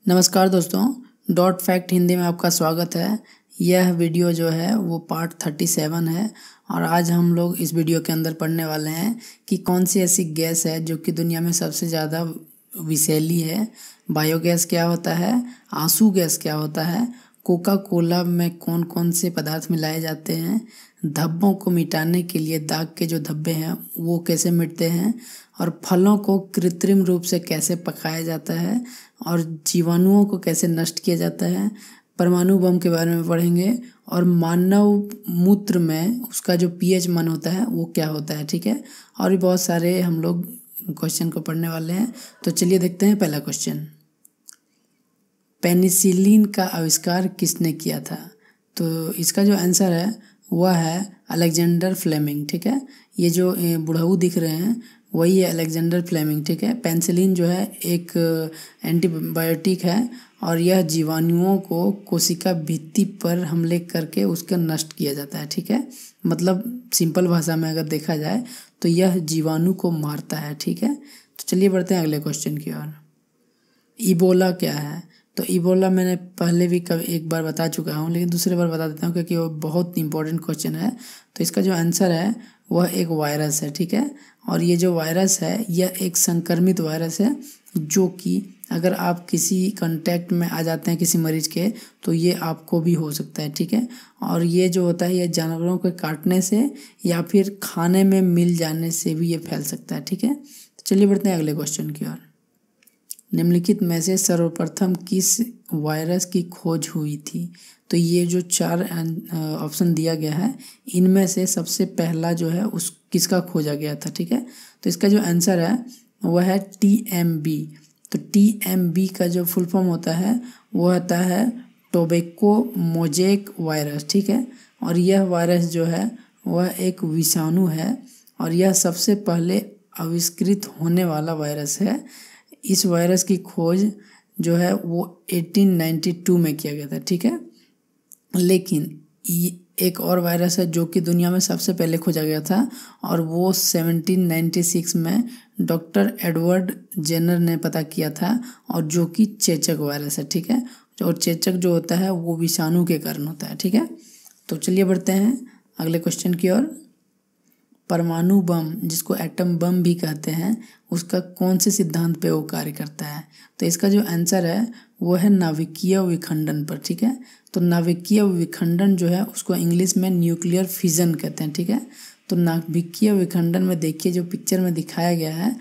नमस्कार दोस्तों, dot fact Hindi में आपका स्वागत है। यह वीडियो जो है वो पार्ट 37 है और आज हम लोग इस वीडियो के अंदर पढ़ने वाले हैं कि कौन सी ऐसी गैस है जो कि दुनिया में सबसे ज़्यादा विषैली है। बायोगैस क्या होता है, आंसू गैस क्या होता है, कोका कोला में कौन कौन से पदार्थ मिलाए जाते हैं, धब्बों को मिटाने के लिए दाग के जो धब्बे हैं वो कैसे मिटते हैं, और फलों को कृत्रिम रूप से कैसे पकाया जाता है, और जीवाणुओं को कैसे नष्ट किया जाता है। परमाणु बम के बारे में पढ़ेंगे और मानव मूत्र में उसका जो पीएच मान होता है वो क्या होता है। ठीक है, और भी बहुत सारे हम लोग क्वेश्चन को पढ़ने वाले हैं। तो चलिए देखते हैं पहला क्वेश्चन। पेनिसिलिन का आविष्कार किसने किया था? तो इसका जो आंसर है वह है अलेक्जेंडर फ्लेमिंग। ठीक है, ये जो बुढ़ऊ दिख रहे हैं वही है अलेक्जेंडर फ्लेमिंग। ठीक है, पेनिसिलिन जो है एक एंटीबायोटिक है और यह जीवाणुओं को कोशिका भित्ति पर हमले करके उसका नष्ट किया जाता है। ठीक है, मतलब सिंपल भाषा में अगर देखा जाए तो यह जीवाणु को मारता है। ठीक है, तो चलिए बढ़ते हैं अगले क्वेश्चन की ओर। इबोला क्या है? तो इबोला मैंने पहले भी कभी एक बार बता चुका हूँ, लेकिन दूसरी बार बता देता हूँ क्योंकि वो बहुत इंपॉर्टेंट क्वेश्चन है। तो इसका जो आंसर है वह एक वायरस है। ठीक है, और ये जो वायरस है यह एक संक्रमित वायरस है जो कि अगर आप किसी कांटेक्ट में आ जाते हैं किसी मरीज के तो ये आपको भी हो सकता है। ठीक है, और ये जो होता है ये जानवरों के काटने से या फिर खाने में मिल जाने से भी ये फैल सकता है। ठीक है, तो चलिए बढ़ते हैं अगले क्वेश्चन की ओर। निम्नलिखित में से सर्वप्रथम किस वायरस की खोज हुई थी? तो ये जो चार ऑप्शन दिया गया है इनमें से सबसे पहला जो है उस किसका खोजा गया था? ठीक है, तो इसका जो आंसर है वह है TMB। तो TMB का जो फुल फॉर्म होता है वह होता है टोबैको मोज़ेक वायरस। ठीक है, और यह वायरस जो है वह एक विषाणु है और यह सबसे पहले आविष्कृत होने वाला वायरस है। इस वायरस की खोज जो है वो 1892 में किया गया था। ठीक है, लेकिन एक और वायरस है जो कि दुनिया में सबसे पहले खोजा गया था और वो 1796 में डॉक्टर एडवर्ड जेनर ने पता किया था और जो कि चेचक वायरस है। ठीक है, और चेचक जो होता है वो विषाणु के कारण होता है। ठीक है, तो चलिए बढ़ते हैं अगले क्वेश्चन की ओर। परमाणु बम, जिसको एटम बम भी कहते हैं, उसका कौन से सिद्धांत पे वो कार्य करता है? तो इसका जो आंसर है वो है नाभिकीय विखंडन पर। ठीक है, तो नाभिकीय विखंडन जो है उसको इंग्लिश में न्यूक्लियर फिजन कहते हैं। ठीक है, तो नाभिकीय विखंडन में देखिए जो पिक्चर में दिखाया गया है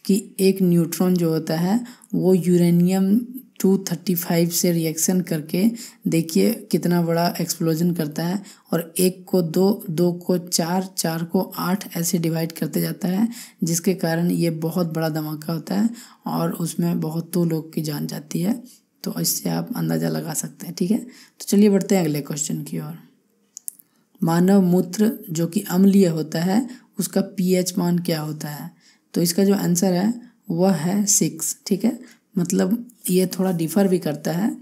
कि एक न्यूट्रॉन जो होता है वो यूरेनियम 235 से रिएक्शन करके देखिए कितना बड़ा एक्सप्लोजन करता है और एक को दो, दो को चार, चार को 8 ऐसे डिवाइड करते जाता है, जिसके कारण ये बहुत बड़ा धमाका होता है और उसमें बहुतों लोग की जान जाती है। तो इससे आप अंदाज़ा लगा सकते हैं। ठीक है, तो चलिए बढ़ते हैं अगले क्वेश्चन की ओर। मानव मूत्र जो कि अम्लीय होता है उसका pH मान क्या होता है? तो इसका जो आंसर है वह है 6। ठीक है, मतलब ये थोड़ा डिफर भी करता है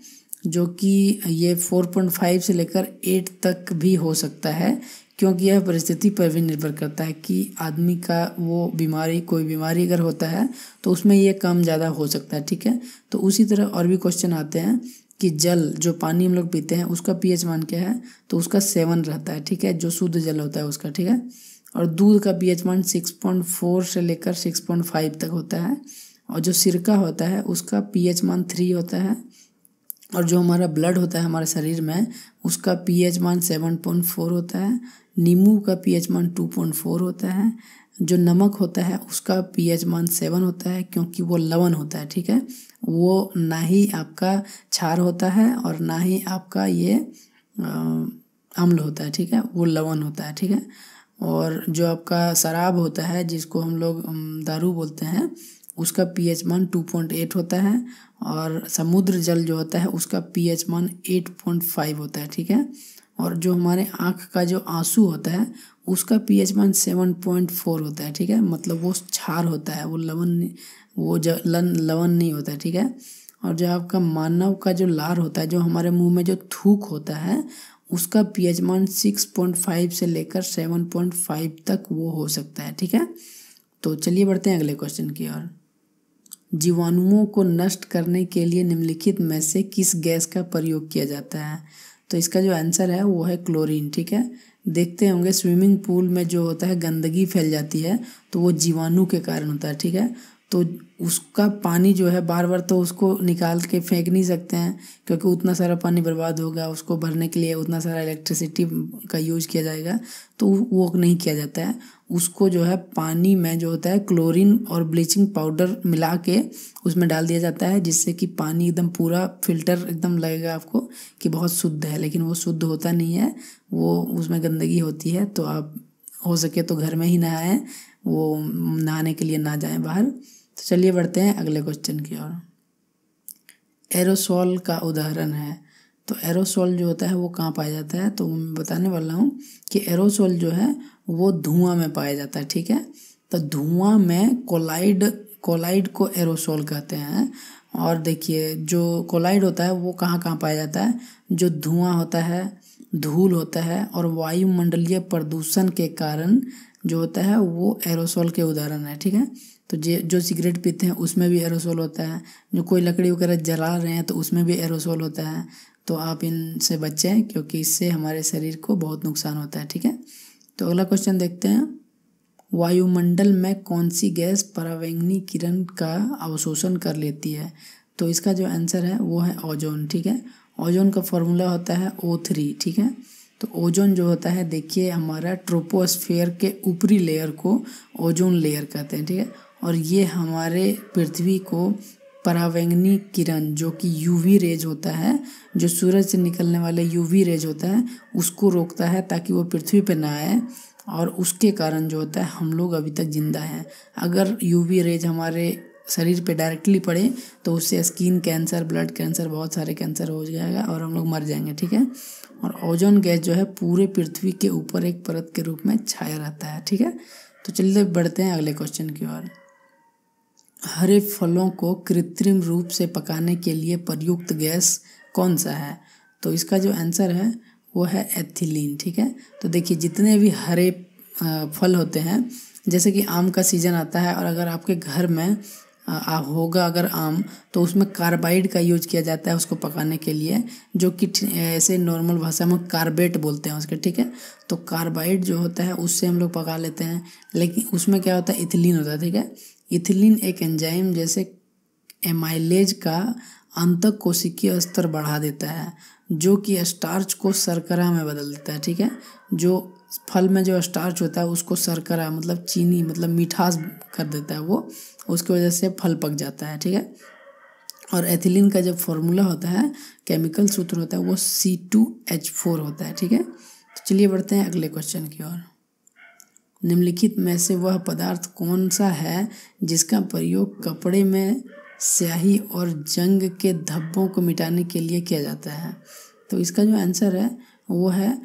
जो कि ये 4.5 से लेकर 8 तक भी हो सकता है, क्योंकि यह परिस्थिति पर भी निर्भर करता है कि आदमी का वो बीमारी, कोई बीमारी अगर होता है तो उसमें ये कम ज़्यादा हो सकता है। ठीक है, तो उसी तरह और भी क्वेश्चन आते हैं कि जल, जो पानी हम लोग पीते हैं उसका pH मान क्या है? तो उसका 7 रहता है। ठीक है, जो शुद्ध जल होता है उसका। ठीक है, और दूध का pH मान 6.4 से लेकर 6.5 तक होता है, और जो सिरका होता है उसका pH मान 3 होता है, और जो हमारा ब्लड होता है हमारे शरीर में उसका pH मान 7.4 होता है। नींबू का pH मान 2.4 होता है। जो नमक होता है उसका pH मान 7 होता है क्योंकि वो लवण होता है। ठीक है, वो ना ही आपका क्षार होता है और ना ही आपका ये अम्ल होता है। ठीक है, वो लवण होता है। ठीक है, और जो आपका शराब होता है जिसको हम लोग दारू बोलते हैं उसका pH मान 2.8 होता है, और समुद्र जल जो होता है उसका pH मान 8.5 होता है। ठीक है, और जो हमारे आँख का जो आंसू होता है उसका pH मान 7.4 होता है। ठीक है, मतलब वो क्षार होता है, वो लवण नहीं होता है। ठीक है, और जो आपका मानव का जो लार होता है, जो हमारे मुंह में जो थूक होता है उसका pH मान 6.5 से लेकर 7.5 तक वो हो सकता है। ठीक है, तो चलिए बढ़ते हैं अगले क्वेश्चन की ओर। जीवाणुओं को नष्ट करने के लिए निम्नलिखित में से किस गैस का प्रयोग किया जाता है? तो इसका जो आंसर है वो है क्लोरीन। ठीक है, देखते होंगे स्विमिंग पूल में जो होता है गंदगी फैल जाती है तो वो जीवाणु के कारण होता है। ठीक है, तो उसका पानी जो है बार बार तो उसको निकाल के फेंक नहीं सकते हैं, क्योंकि उतना सारा पानी बर्बाद होगा, उसको भरने के लिए उतना सारा इलेक्ट्रिसिटी का यूज किया जाएगा, तो वो नहीं किया जाता है। उसको जो है पानी में जो होता है क्लोरीन और ब्लीचिंग पाउडर मिला के उसमें डाल दिया जाता है, जिससे कि पानी एकदम पूरा फिल्टर एकदम लगेगा आपको कि बहुत शुद्ध है, लेकिन वो शुद्ध होता नहीं है, वो उसमें गंदगी होती है। तो आप हो सके तो घर में ही नहाएं, वो नहाने के लिए ना जाएं बाहर। तो चलिए बढ़ते हैं अगले क्वेश्चन की ओर। एरोसोल का उदाहरण है। तो एरोसोल जो होता है वो कहाँ पाया जाता है? तो मैं बताने वाला हूँ कि एरोसोल जो है वो धुआं में पाया जाता है। ठीक है, तो धुआं में कोलाइड को एरोसोल कहते हैं। और देखिए जो कोलाइड होता है वो कहाँ कहाँ पाया जाता है? जो धुआं होता है, धूल होता है और वायुमंडलीय प्रदूषण के कारण जो होता है वो एरोसोल के उदाहरण है। ठीक है, तो जो सिगरेट पीते हैं उसमें भी एरोसोल होता है, जो कोई लकड़ी वगैरह जला रहे हैं तो उसमें भी एरोसोल होता है। तो आप इनसे बचें, क्योंकि इससे हमारे शरीर को बहुत नुकसान होता है। ठीक है, तो अगला क्वेश्चन देखते हैं। वायुमंडल में कौन सी गैस परावैंगनी किरण का अवशोषण कर लेती है? तो इसका जो आंसर है वो है ओजोन। ठीक है, ओजोन का फॉर्मूला होता है O3। ठीक है, तो ओजोन जो होता है, देखिए हमारा ट्रोपोस्फेयर के ऊपरी लेयर को ओजोन लेयर कहते हैं। ठीक है, और ये हमारे पृथ्वी को परावैंगनी किरण जो कि यूवी रेज होता है, जो सूरज से निकलने वाले यूवी रेज होता है, उसको रोकता है ताकि वो पृथ्वी पे ना आए, और उसके कारण जो होता है हम लोग अभी तक जिंदा हैं। अगर यूवी रेज हमारे शरीर पे डायरेक्टली पड़े तो उससे स्किन कैंसर, ब्लड कैंसर, बहुत सारे कैंसर हो जाएगा और हम लोग मर जाएंगे। ठीक है, और ओजोन गैस जो है पूरे पृथ्वी के ऊपर एक परत के रूप में छाया रहता है। ठीक है, तो चलिए बढ़ते हैं अगले क्वेश्चन की ओर। हरे फलों को कृत्रिम रूप से पकाने के लिए प्रयुक्त गैस कौन सा है? तो इसका जो आंसर है वो है एथिलीन। ठीक है, तो देखिए जितने भी हरे फल होते हैं, जैसे कि आम का सीजन आता है और अगर आपके घर में होगा अगर आम, तो उसमें कार्बाइड का यूज किया जाता है उसको पकाने के लिए, जो कि ऐसे नॉर्मल भाषा में कार्बेट बोलते हैं उसके। ठीक है, तो कार्बाइड जो होता है उससे हम लोग पका लेते हैं, लेकिन उसमें क्या होता है, इथिलीन होता है। ठीक है, इथिलीन एक एंजाइम जैसे एमाइलेज का अंतः कोशिकीय स्तर बढ़ा देता है, जो कि स्टार्च को शर्करा में बदल देता है। ठीक है, जो फल में जो स्टार्च होता है उसको शर्करा मतलब चीनी मतलब मिठास कर देता है वो, उसकी वजह से फल पक जाता है। ठीक है, और एथिलीन का जब फॉर्मूला होता है, केमिकल सूत्र होता है, वो C2H4 होता है। ठीक है, तो चलिए बढ़ते हैं अगले क्वेश्चन की ओर। निम्नलिखित में से वह पदार्थ कौन सा है जिसका प्रयोग कपड़े में स्याही और जंग के धब्बों को मिटाने के लिए किया जाता है? तो इसका जो आंसर है वो है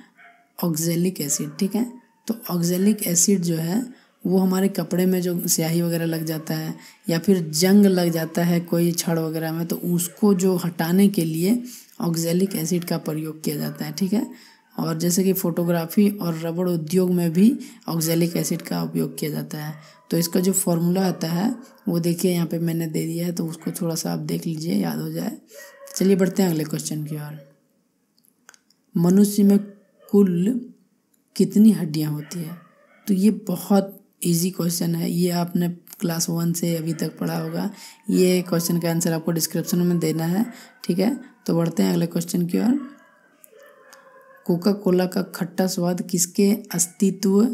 ऑक्जेलिक एसिड। ठीक है, तो ऑक्जेलिक एसिड जो है वो हमारे कपड़े में जो स्याही वगैरह लग जाता है या फिर जंग लग जाता है कोई छड़ वगैरह में, तो उसको जो हटाने के लिए ऑक्जेलिक एसिड का प्रयोग किया जाता है। ठीक है, और जैसे कि फोटोग्राफी और रबड़ उद्योग में भी ऑक्जेलिक एसिड का उपयोग किया जाता है। तो इसका जो फॉर्मूला आता है वो देखिए यहाँ पे मैंने दे दिया है, तो उसको थोड़ा सा आप देख लीजिए, याद हो जाए। चलिए बढ़ते हैं अगले क्वेश्चन की ओर। मनुष्य में कुल कितनी हड्डियाँ होती है? तो ये बहुत इजी क्वेश्चन है, ये आपने क्लास 1 से अभी तक पढ़ा होगा। ये क्वेश्चन का आंसर आपको डिस्क्रिप्शन में देना है। ठीक है, तो बढ़ते हैं अगले क्वेश्चन की ओर। कोका कोला का खट्टा स्वाद किसके अस्तित्व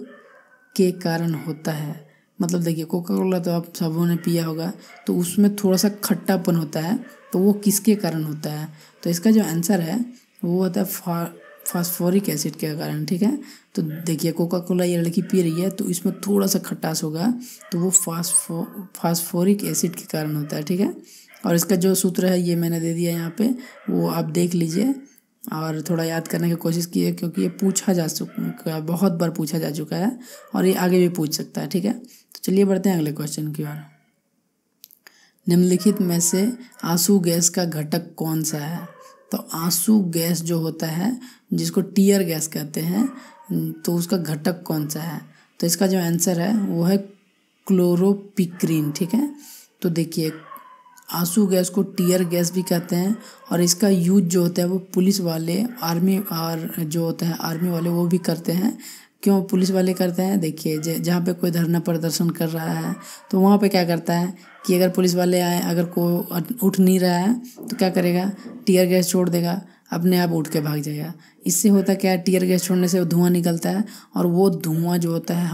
के कारण होता है? मतलब देखिए कोका कोला तो आप सबों ने पिया होगा, तो उसमें थोड़ा सा खट्टापन होता है, तो वो किसके कारण होता है? तो इसका जो आंसर है वो होता है फास्फोरिक एसिड के कारण। ठीक है, तो देखिए कोका कोला ये लड़की पी रही है तो इसमें थोड़ा सा खटास होगा, तो वो फास्फोरिक एसिड के कारण होता है। ठीक है, और इसका जो सूत्र है ये मैंने दे दिया यहाँ पे, वो आप देख लीजिए और थोड़ा याद करने की कोशिश कीजिए, क्योंकि ये पूछा जा चुका है, बहुत बार पूछा जा चुका है और ये आगे भी पूछ सकता है। ठीक है, तो चलिए बढ़ते हैं अगले क्वेश्चन की ओर। निम्नलिखित में से आंसू गैस का घटक कौन सा है? तो आंसू गैस जो होता है जिसको टीयर गैस कहते हैं, तो उसका घटक कौन सा है? तो इसका जो आंसर है वो है क्लोरोपिक्रीन। ठीक है, तो देखिए आंसू गैस को टीयर गैस भी कहते हैं और इसका यूज जो होता है वो पुलिस वाले, आर्मी और जो होता है आर्मी वाले वो भी करते हैं। क्यों पुलिस वाले करते हैं? देखिए जहाँ पे कोई धरना प्रदर्शन कर रहा है तो वहाँ पे क्या करता है कि अगर पुलिस वाले आए, अगर कोई उठ नहीं रहा है तो क्या करेगा, टीयर गैस छोड़ देगा, अपने आप उठ के भाग जाएगा। इससे होता क्या है, टीयर गैस छोड़ने से धुआं निकलता है और वो धुआं जो होता है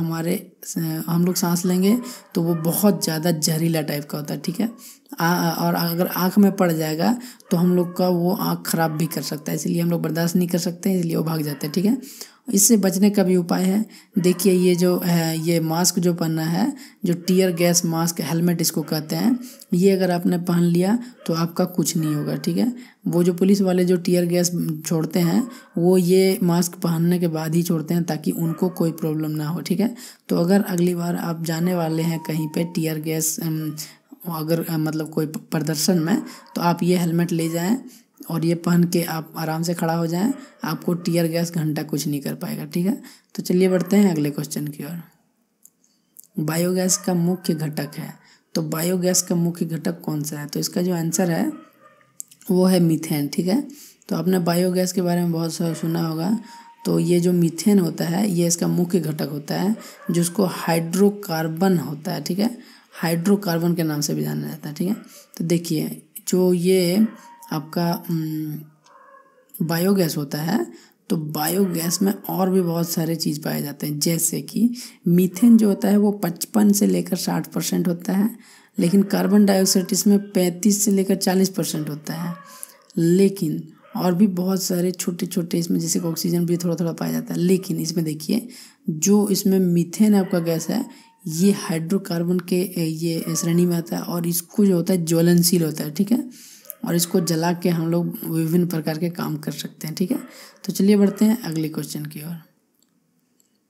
हम लोग सांस लेंगे तो वो बहुत ज़्यादा जहरीला टाइप का होता है, ठीक है। और अगर आँख में पड़ जाएगा तो हम लोग का वो आँख खराब भी कर सकता है, इसलिए हम लोग बर्दाश्त नहीं कर सकते, इसलिए वो भाग जाते हैं, ठीक है। इससे बचने का भी उपाय है। देखिए ये जो है, ये मास्क जो पहनना है, जो टीयर गैस मास्क, हेलमेट इसको कहते हैं, ये अगर आपने पहन लिया तो आपका कुछ नहीं होगा, ठीक है। वो जो पुलिस वाले जो टीयर गैस छोड़ते हैं वो ये मास्क पहनने के बाद ही छोड़ते हैं ताकि उनको कोई प्रॉब्लम ना हो, ठीक है। तो अगर अगली बार आप जाने वाले हैं कहीं पे टीयर गैस अगर मतलब कोई प्रदर्शन में, तो आप ये हेलमेट ले जाएं और ये पहन के आप आराम से खड़ा हो जाएं, आपको टीयर गैस घंटा कुछ नहीं कर पाएगा, ठीक है। तो चलिए बढ़ते हैं अगले क्वेश्चन की ओर। बायोगैस का मुख्य घटक है, तो बायोगैस का मुख्य घटक कौन सा है? तो इसका जो आंसर है वो है मीथेन, ठीक है। तो आपने बायोगैस के बारे में बहुत सारा सुना होगा। तो ये जो मीथेन होता है ये इसका मुख्य घटक होता है, जिसको हाइड्रोकार्बन होता है, ठीक है। हाइड्रोकार्बन के नाम से भी जाना जाता है, ठीक है। तो देखिए जो ये आपका बायोगैस होता है, तो बायोगैस में और भी बहुत सारे चीज़ पाए जाते हैं, जैसे कि मीथेन जो होता है वो 55 से लेकर 60% होता है, लेकिन कार्बन डाइऑक्साइड इसमें 35 से लेकर 40% होता है। लेकिन और भी बहुत सारे छोटे छोटे इसमें, जैसे कि ऑक्सीजन भी थोड़ा थोड़ा पाया जाता है। लेकिन इसमें देखिए जो इसमें मीथेन आपका गैस है ये हाइड्रोकार्बन के ये श्रेणी में आता है और इसको जो होता है ज्वलनशील होता है, ठीक है। और इसको जला के हम लोग विभिन्न प्रकार के काम कर सकते हैं, ठीक है। तो चलिए बढ़ते हैं अगले क्वेश्चन की ओर।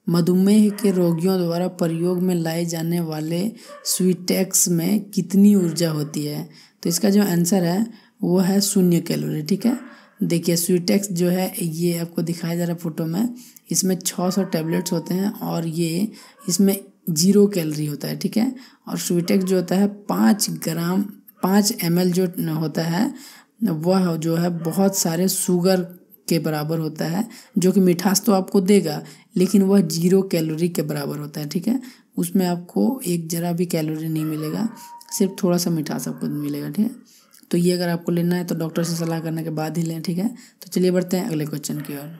मधुमेह के रोगियों द्वारा प्रयोग में लाए जाने वाले स्वीटेक्स में कितनी ऊर्जा होती है? तो इसका जो आंसर है वो है 0 कैलोरी, ठीक है। देखिए स्वीटेक्स जो है ये आपको दिखाया जा रहा है फोटो में, इसमें 600 टैबलेट्स होते हैं और ये इसमें 0 कैलोरी होता है, ठीक है। और स्वीटेक्स जो होता है 5 ml जो होता है वह जो है बहुत सारे शुगर के बराबर होता है, जो कि मिठास तो आपको देगा लेकिन वह 0 कैलोरी के बराबर होता है, ठीक है। उसमें आपको एक जरा भी कैलोरी नहीं मिलेगा, सिर्फ थोड़ा सा मिठास आपको मिलेगा, ठीक है। तो ये अगर आपको लेना है तो डॉक्टर से सलाह करने के बाद ही लें, ठीक है। तो चलिए बढ़ते हैं अगले क्वेश्चन की ओर।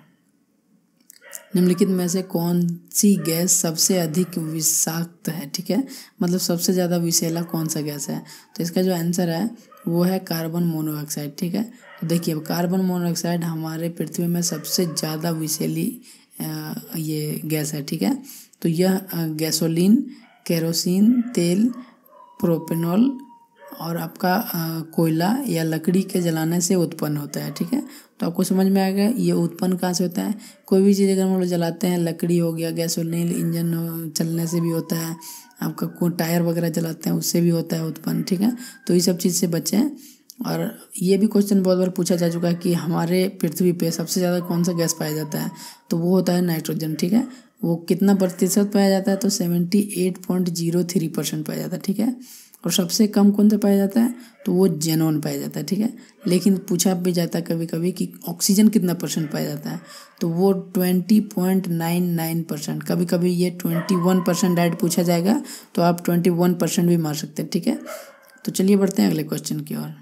निम्नलिखित में से कौन सी गैस सबसे अधिक विषाक्त है, ठीक है, मतलब सबसे ज़्यादा विषैला कौन सा गैस है? तो इसका जो आंसर है वो है कार्बन मोनोऑक्साइड, ठीक है। तो देखिए कार्बन मोनोऑक्साइड हमारे पृथ्वी में सबसे ज़्यादा विषैली ये गैस है, ठीक है। तो यह गैसोलीन, केरोसिन तेल, प्रोपेनॉल और आपका कोयला या लकड़ी के जलाने से उत्पन्न होता है, ठीक है। तो आपको समझ में आ गया ये उत्पन्न कहाँ से होता है। कोई भी चीज़ अगर हम लोग जलाते हैं, लकड़ी हो गया, गैसोलीन इंजन चलने से भी होता है, आपका कोई टायर वगैरह जलाते हैं उससे भी होता है उत्पन्न, ठीक है। तो ये सब चीज़ से बचें। और ये भी क्वेश्चन बहुत बार पूछा जा चुका है कि हमारे पृथ्वी पे सबसे ज़्यादा कौन सा गैस पाया जाता है, तो वो होता है नाइट्रोजन, ठीक है। वो कितना प्रतिशत पाया जाता है? तो 78.03% पाया जाता है, ठीक है। और सबसे कम कौन सा पाया जाता है? तो वो जेनॉन पाया जाता है, ठीक है। लेकिन पूछा भी जाता है कभी कभी कि ऑक्सीजन कितना % पाया जाता है, तो वो 20.99%, कभी कभी ये 21% डायरेक्ट पूछा जाएगा तो आप 21% भी मार सकते हैं, ठीक है। तो चलिए बढ़ते हैं अगले क्वेश्चन की ओर।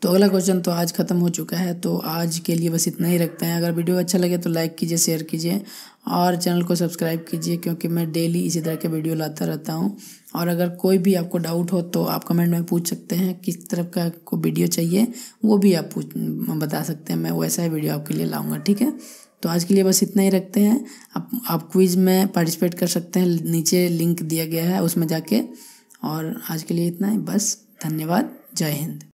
तो अगला क्वेश्चन तो आज ख़त्म हो चुका है, तो आज के लिए बस इतना ही रखते हैं। अगर वीडियो अच्छा लगे तो लाइक कीजिए, शेयर कीजिए और चैनल को सब्सक्राइब कीजिए, क्योंकि मैं डेली इसी तरह के वीडियो लाता रहता हूं। और अगर कोई भी आपको डाउट हो तो आप कमेंट में पूछ सकते हैं, किस तरह का आपको वीडियो चाहिए वो भी आप बता सकते हैं, मैं वैसा ही वीडियो आपके लिए लाऊँगा, ठीक है। तो आज के लिए बस इतना ही रखते हैं। आप क्विज़ में पार्टिसिपेट कर सकते हैं, नीचे लिंक दिया गया है उसमें जाके। और आज के लिए इतना ही बस, धन्यवाद, जय हिंद।